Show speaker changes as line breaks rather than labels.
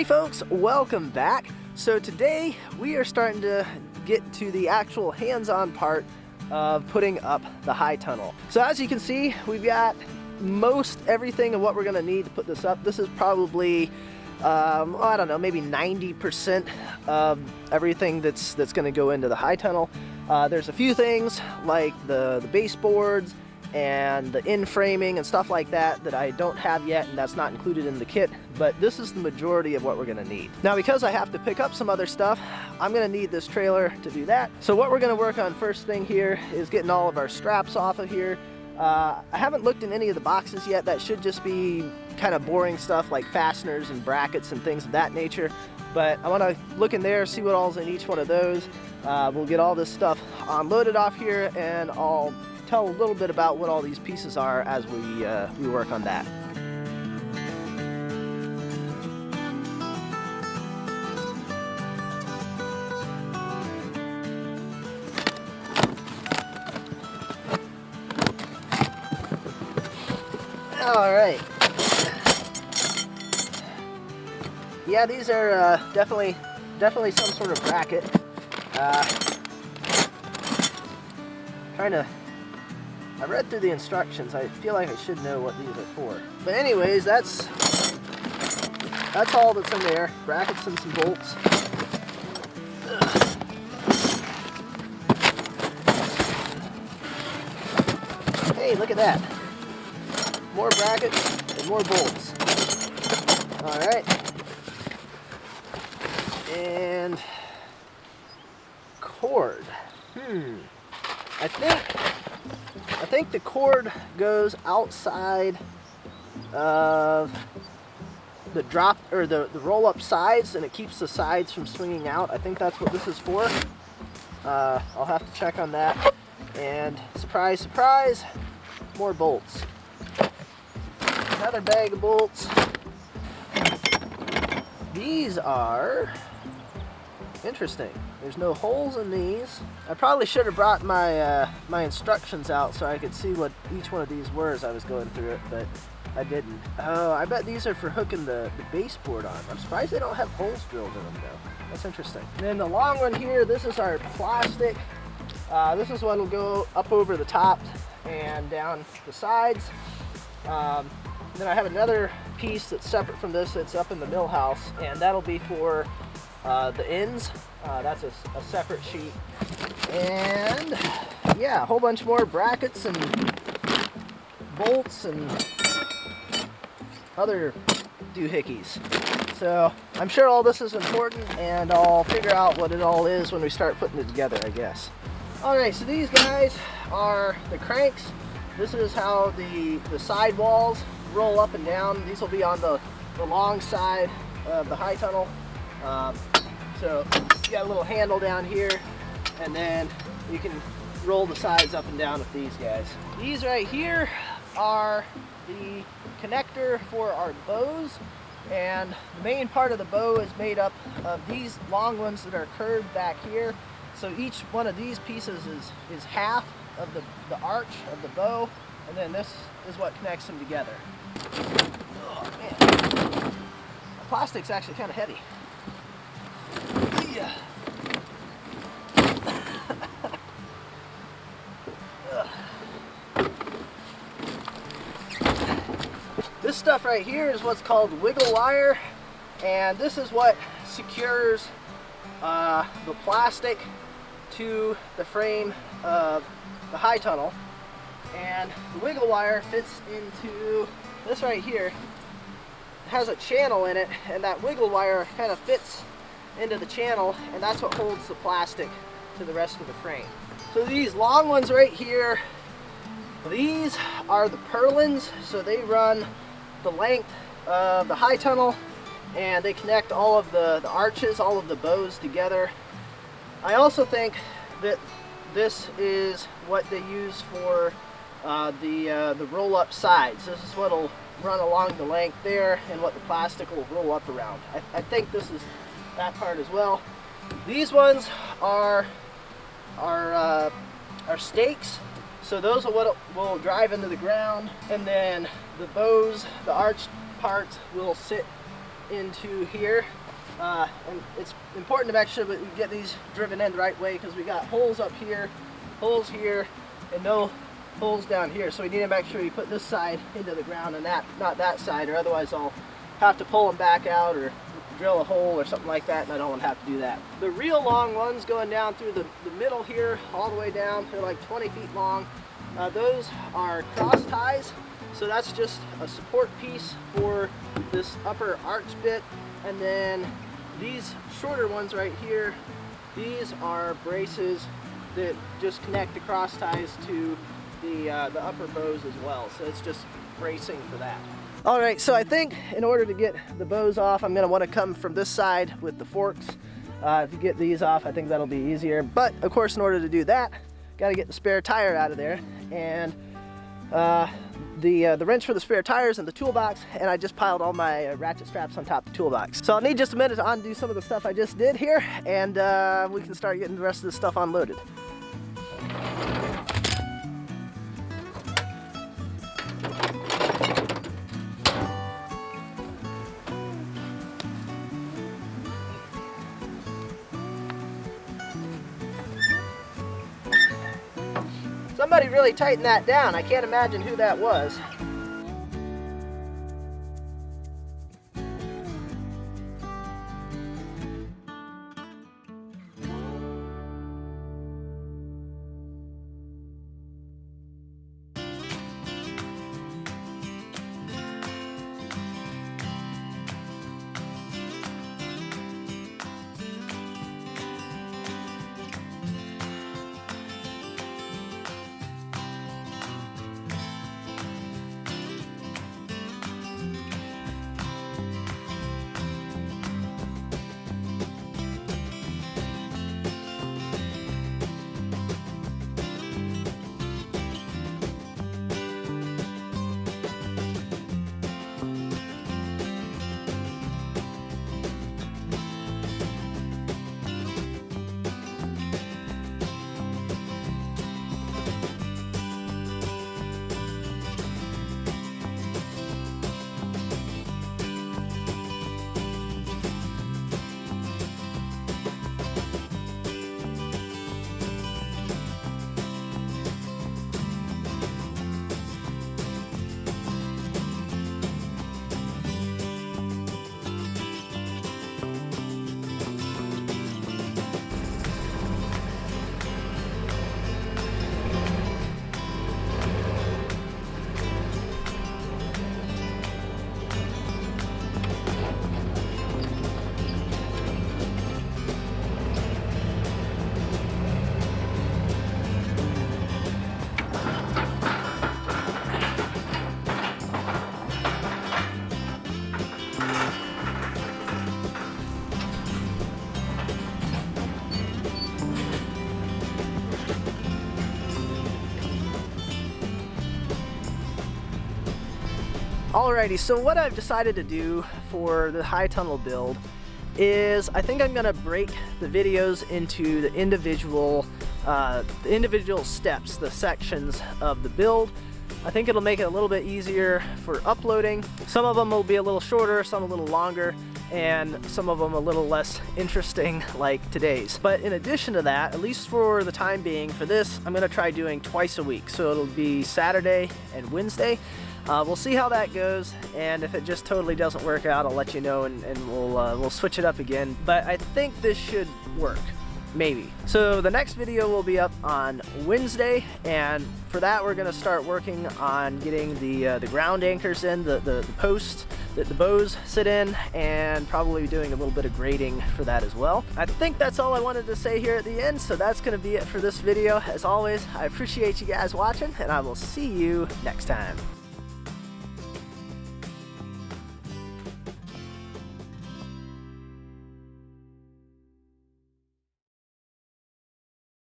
Hey folks, welcome back. So today we are starting to get to the actual hands-on part of putting up the high tunnel. So as you can see, we've got most everything of what we're gonna need to put this up. This is probably, I don't know, maybe 90% of everything that's gonna go into the high tunnel. There's a few things like the baseboards and the in-framing and stuff like that that I don't have yet, and that's not included in the kit, but this is the majority of what we're gonna need. Now, because I have to pick up some other stuff, I'm gonna need this trailer to do that. So what we're gonna work on first thing here is getting all of our straps off of here. I haven't looked in any of the boxes yet. That should just be kind of boring stuff like fasteners and brackets and things of that nature, but I wanna look in there, see what all's in each one of those. We'll get all this stuff unloaded off here, and I'll tell a little bit about what all these pieces are as we work on that. All right. Yeah, these are definitely some sort of bracket. I read through the instructions. I feel like I should know what these are for. But anyways, that's all that's in there. Brackets and some bolts. Hey, look at that. More brackets and more bolts. All right. And cord. I think the cord goes outside of the drop or the roll-up sides, and it keeps the sides from swinging out. I think that's what this is for. I'll have to check on that. And surprise, surprise, more bolts. Another bag of bolts. These are interesting. There's no holes in these. I probably should have brought my my instructions out so I could see what each one of these were as I was going through it, but I didn't. Oh, I bet these are for hooking the baseboard on. I'm surprised they don't have holes drilled in them though. That's interesting. And then the long one here, this is our plastic. This is what will go up over the top and down the sides. Then I have another piece that's separate from this that's up in the mill house, and that'll be for the ends. That's a separate sheet. And yeah, a whole bunch more brackets and bolts and other doohickeys. So I'm sure all this is important, and I'll figure out what it all is when we start putting it together, I guess. Alright, so these guys are the cranks. This is how the side walls roll up and down. These will be on the long side of the high tunnel. So you got a little handle down here, and then you can roll the sides up and down with these guys. These right here are the connector for our bows, and the main part of the bow is made up of these long ones that are curved back here. So each one of these pieces is half of the arch of the bow, and then this is what connects them together. Oh man, the plastic's actually kind of heavy. Yeah. This stuff right here is what's called wiggle wire, and this is what secures the plastic to the frame of the high tunnel. And the wiggle wire fits into this right here. It has a channel in it, and that wiggle wire kind of fits into the channel, and that's what holds the plastic to the rest of the frame. So these long ones right here, these are the purlins, so they run the length of the high tunnel, and they connect all of the arches, all of the bows together. I also think that this is what they use for the roll-up sides. This is what will run along the length there, and what the plastic will roll up around. I think this is that part as well. These ones are stakes, so those are what will drive into the ground, and then the bows, the arch parts, will sit into here. And it's important to make sure that we get these driven in the right way, because we got holes up here, holes here, and no holes down here. So we need to make sure we put this side into the ground and not that side, or otherwise I'll have to pull them back out or drill a hole or something like that, and I don't want to have to do that. The real long ones going down through the middle here all the way down, they're like 20 feet long. Those are cross ties, so that's just a support piece for this upper arch bit. And then these shorter ones right here, these are braces that just connect the cross ties to the upper bows as well. So it's just bracing for that. All right, so I think in order to get the bows off, I'm gonna wanna come from this side with the forks. If you get these off, I think that'll be easier. But of course, in order to do that, gotta get the spare tire out of there. And the wrench for the spare tires in the toolbox, and I just piled all my ratchet straps on top of the toolbox. So I'll need just a minute to undo some of the stuff I just did here, and we can start getting the rest of this stuff unloaded. Somebody really tightened that down. I can't imagine who that was. Alrighty, so what I've decided to do for the high tunnel build is I think I'm gonna break the videos into the individual steps, the sections of the build. I think it'll make it a little bit easier for uploading. Some of them will be a little shorter, some a little longer, and some of them a little less interesting like today's. But in addition to that, at least for the time being, for this, I'm gonna try doing twice a week. So it'll be Saturday and Wednesday. We'll see how that goes, and if it just totally doesn't work out, I'll let you know, and we'll switch it up again. But I think this should work. Maybe. So the next video will be up on Wednesday, and for that we're going to start working on getting the ground anchors in, the posts that the bows sit in, and probably doing a little bit of grading for that as well. I think that's all I wanted to say here at the end, so that's going to be it for this video. As always, I appreciate you guys watching, and I will see you next time.